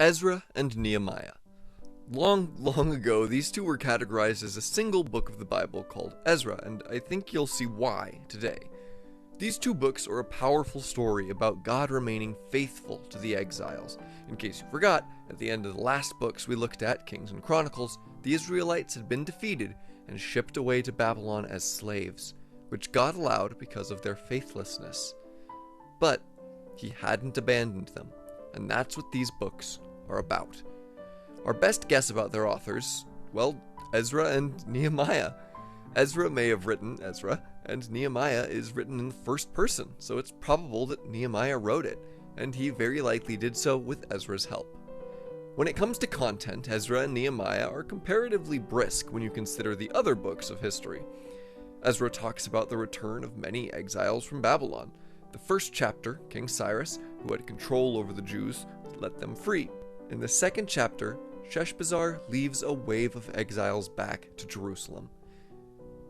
Ezra and Nehemiah. Long ago, these two were categorized as a single book of the Bible called Ezra, and I think you'll see why today. These two books are a powerful story about God remaining faithful to the exiles. In case you forgot, at the end of the last books we looked at, Kings and Chronicles, the Israelites had been defeated and shipped away to Babylon as slaves, which God allowed because of their faithlessness. But he hadn't abandoned them, and that's what these books are about. Our best guess about their authors, well, Ezra and Nehemiah. Ezra may have written Ezra, and Nehemiah is written in the first person, so it's probable that Nehemiah wrote it, and he very likely did so with Ezra's help. When it comes to content, Ezra and Nehemiah are comparatively brisk when you consider the other books of history. Ezra talks about the return of many exiles from Babylon. The first chapter, King Cyrus, who had control over the Jews, let them free. In the second chapter, Sheshbazzar leaves a wave of exiles back to Jerusalem.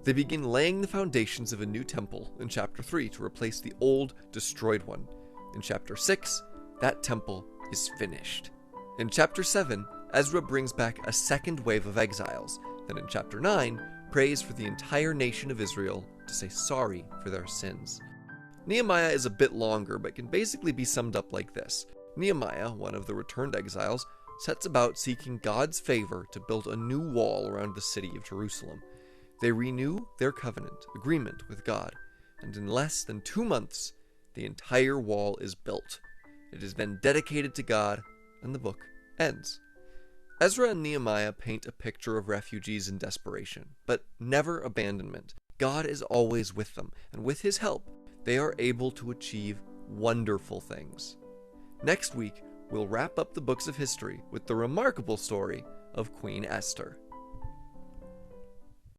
They begin laying the foundations of a new temple in chapter 3 to replace the old, destroyed one. In chapter 6, that temple is finished. In chapter 7, Ezra brings back a second wave of exiles. Then in chapter 9, prays for the entire nation of Israel to say sorry for their sins. Nehemiah is a bit longer, but can basically be summed up like this. Nehemiah, one of the returned exiles, sets about seeking God's favor to build a new wall around the city of Jerusalem. They renew their covenant agreement with God, and in less than 2 months, the entire wall is built. It is then dedicated to God, and the book ends. Ezra and Nehemiah paint a picture of refugees in desperation, but never abandonment. God is always with them, and with his help, they are able to achieve wonderful things. Next week, we'll wrap up the books of history with the remarkable story of Queen Esther.